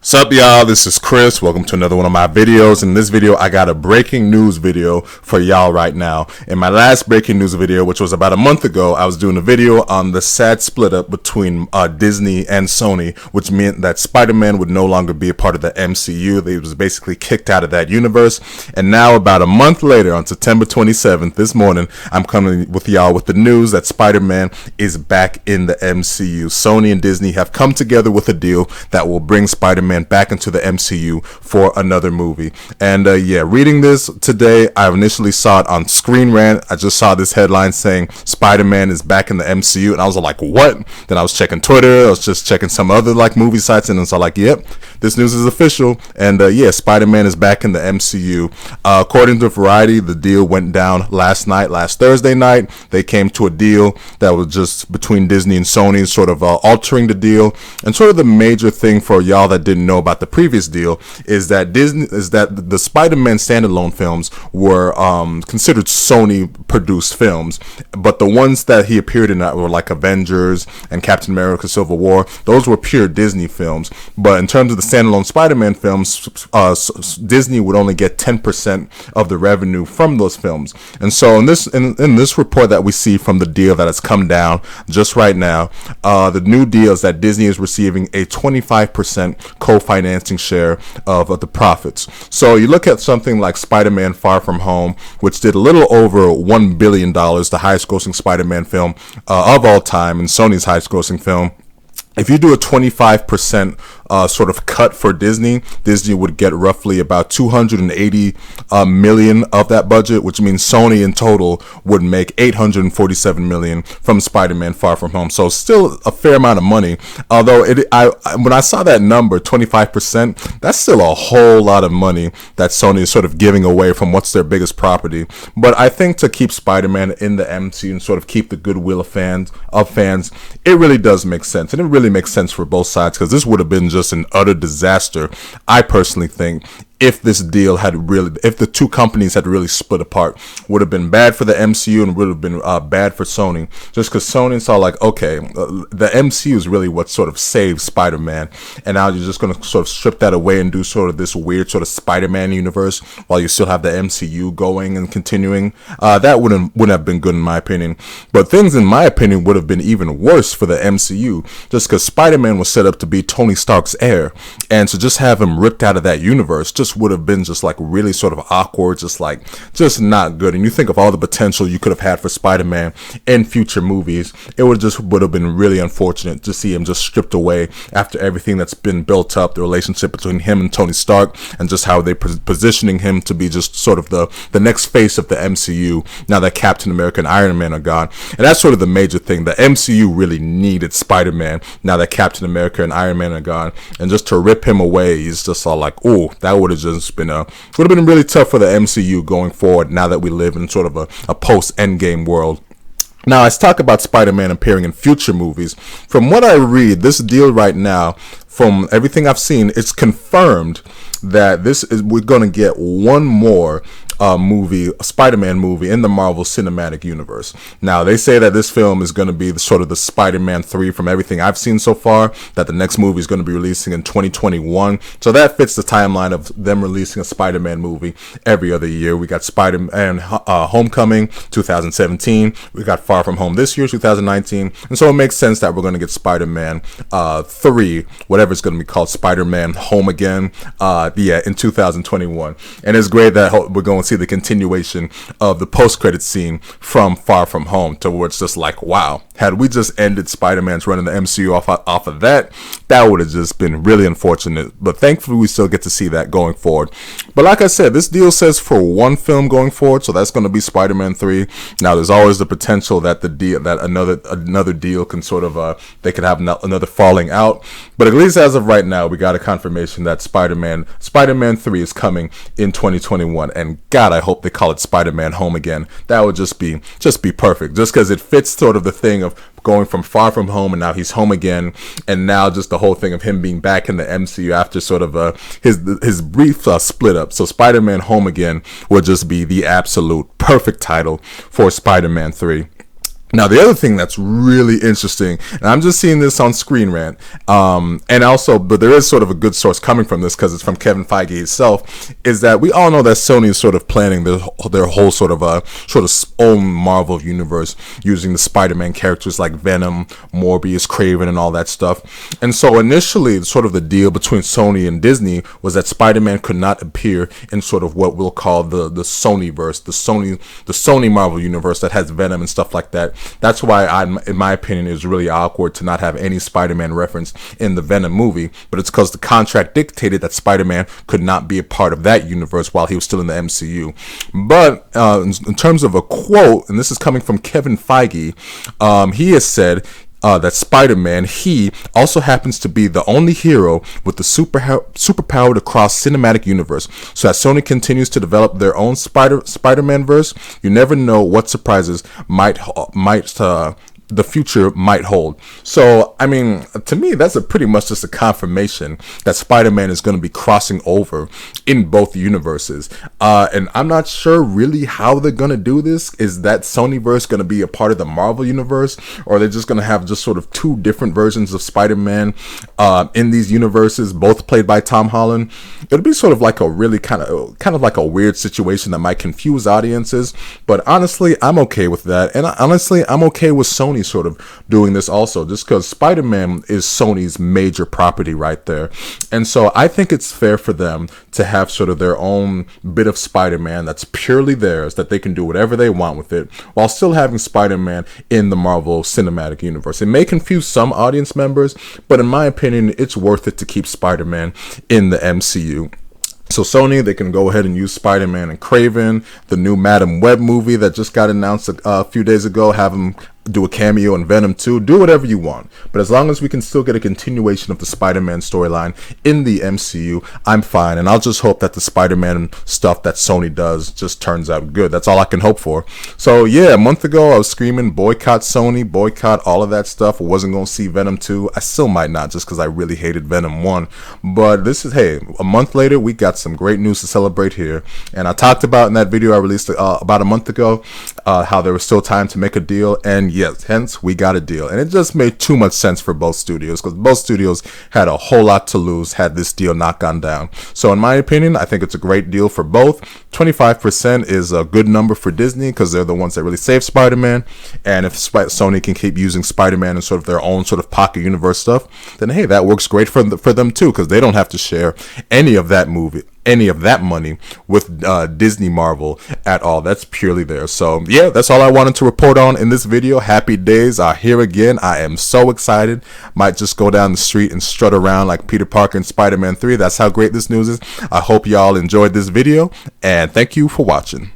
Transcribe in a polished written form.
Sup y'all, this is Chris. Welcome to another one of my videos. In this video, I got a breaking news video for y'all right now. In my last breaking news video, which was about a month ago, I was doing a video on the sad split up between Disney and Sony, which meant that Spider-Man would no longer be a part of the MCU. They was basically kicked out of that universe. And now about a month later, on September 27th, this morning, I'm coming with y'all with the news that Spider-Man is back in the MCU. Sony and Disney have come together with a deal that will bring Spider-Man back into the MCU for another movie. And yeah, reading this today, I initially saw it on Screen Rant. I just saw this headline saying Spider-Man is back in the MCU, and I was like, what? Then I was checking Twitter, I was just checking some other like movie sites, and it's all like, yep, this news is official. And yeah, Spider-Man is back in the MCU. According to Variety, the deal went down last Thursday night. They came to a deal that was just between Disney and Sony, sort of altering the deal. And sort of the major thing for y'all that didn't know about the previous deal is that the Spider-Man standalone films were considered Sony produced films, but the ones that he appeared in that were like Avengers and Captain America Civil War, those were pure Disney films. But in terms of the standalone Spider-Man films, Disney would only get 10% of the revenue from those films. And so in this report that we see from the deal that has come down just right now, the new deal is that Disney is receiving a 25% co-financing share of the profits. So you look at something like Spider-Man Far From Home, which did a little over $1 billion, the highest grossing Spider-Man film of all time, and Sony's highest grossing film. If you do a 25% sort of cut for Disney would get roughly about 280 million of that budget, which means Sony in total would make 847 million from Spider-Man Far From Home. So still a fair amount of money. Although when I saw that number, 25%, that's still a whole lot of money that Sony is sort of giving away from what's their biggest property. But I think to keep Spider-Man in the MCU and sort of keep the goodwill of fans, it really does make sense. And it really makes sense for both sides, because this would have been just an utter disaster, I personally think, if this deal if the two companies had really split apart. Would have been bad for the MCU and would have been bad for Sony, just because Sony saw like, okay, the MCU is really what sort of saved Spider-Man, and now you're just going to sort of strip that away and do sort of this weird sort of Spider-Man universe while you still have the MCU going and continuing. That wouldn't have been good in my opinion. But things in my opinion would have been even worse for the MCU, just because Spider-Man was set up to be Tony Stark's heir, and to just have him ripped out of that universe just would have been just like really sort of awkward, just not good. And you think of all the potential you could have had for Spider-Man in future movies, it would have been really unfortunate to see him just stripped away after everything that's been built up, the relationship between him and Tony Stark, and just how they're positioning him to be just sort of the next face of the MCU now that Captain America and Iron Man are gone. And that's sort of the major thing. The MCU really needed Spider-Man now that Captain America and Iron Man are gone, and just to rip him away is just all like, oh, that would have been really tough for the MCU going forward now that we live in sort of a post-Endgame world. Now, let's talk about Spider-Man appearing in future movies. From what I read, this deal right now, from everything I've seen, it's confirmed that we're going to get one more movie, a Spider-Man movie in the Marvel Cinematic Universe. Now, they say that this film is going to be sort of the Spider-Man 3 from everything I've seen so far, that the next movie is going to be releasing in 2021. So that fits the timeline of them releasing a Spider-Man movie every other year. We got Spider-Man Homecoming 2017. We got Far From Home this year, 2019. And so it makes sense that we're going to get Spider-Man 3, whatever it's going to be called, Spider-Man Home Again, in 2021. And it's great that we're going to see the continuation of the post-credit scene from Far From Home, to where it's just like, wow, had we just ended Spider-Man's run in the MCU off of that would have just been really unfortunate. But thankfully we still get to see that going forward. But like I said, this deal says for one film going forward, so that's going to be Spider-Man 3. Now there's always the potential that another deal can sort of they could have another falling out. But at least as of right now, we got a confirmation that Spider-Man 3 is coming in 2021, and God, I hope they call it Spider-Man Home Again. That would just be perfect, just because it fits sort of the thing of going from Far From Home and now he's home again, and now just the whole thing of him being back in the MCU after sort of his brief split up. So Spider-Man Home Again would just be the absolute perfect title for Spider-Man 3. Now, the other thing that's really interesting, and I'm just seeing this on Screen Rant, and also, but there is sort of a good source coming from this because it's from Kevin Feige himself, is that we all know that Sony is sort of planning their whole sort of own Marvel universe using the Spider-Man characters like Venom, Morbius, Craven, and all that stuff. And so initially, sort of the deal between Sony and Disney was that Spider-Man could not appear in sort of what we'll call the Sony-verse, the Sony Marvel universe that has Venom and stuff like that. That's why, in my opinion, it was really awkward to not have any Spider-Man reference in the Venom movie. But it's because the contract dictated that Spider-Man could not be a part of that universe while he was still in the MCU. But in terms of a quote, and this is coming from Kevin Feige, he has said that Spider-Man, he also happens to be the only hero with the superpower to cross cinematic universe. So as Sony continues to develop their own Spider-Man verse, you never know what surprises might the future might hold. So, I mean, to me, that's pretty much just a confirmation that Spider-Man is going to be crossing over in both universes. And I'm not sure really how they're going to do this. Is that Sonyverse going to be a part of the Marvel universe, or are they just going to have just sort of two different versions of Spider-Man in these universes, both played by Tom Holland? It'll be sort of like a really kind of like a weird situation that might confuse audiences. But honestly, I'm okay with that. And honestly, I'm okay with Sony sort of doing this also, just because Spider-Man is Sony's major property right there. And so I think it's fair for them to have sort of their own bit of Spider-Man that's purely theirs, that they can do whatever they want with it, while still having Spider-Man in the Marvel Cinematic Universe. It may confuse some audience members, but in my opinion, it's worth it to keep Spider-Man in the MCU. So Sony, they can go ahead and use Spider-Man and Craven, the new Madam Web movie that just got announced a few days ago, have them do a cameo in Venom 2, do whatever you want. But as long as we can still get a continuation of the Spider-Man storyline in the MCU, I'm fine. And I'll just hope that the Spider-Man stuff that Sony does just turns out good. That's all I can hope for. So yeah, a month ago I was screaming boycott Sony, boycott all of that stuff. I wasn't going to see Venom 2. I still might not, just because I really hated Venom 1. But this is, hey, a month later, we got some great news to celebrate here. And I talked about in that video I released about a month ago, how there was still time to make a deal. And yes, hence we got a deal. And it just made too much sense for both studios, because both studios had a whole lot to lose had this deal not gone down. So in my opinion, I think it's a great deal for both. 25% is a good number for Disney, because they're the ones that really save Spider-Man. And if Sony can keep using Spider-Man and sort of their own sort of pocket universe stuff, then hey, that works great for them too, because they don't have to share any of that money with Disney Marvel at all. That's purely theirs. So yeah, that's all I wanted to report on in this video. Happy days are here again. I am so excited. Might just go down the street and strut around like Peter Parker in Spider-Man 3. That's how great this news is. I hope y'all enjoyed this video, and thank you for watching.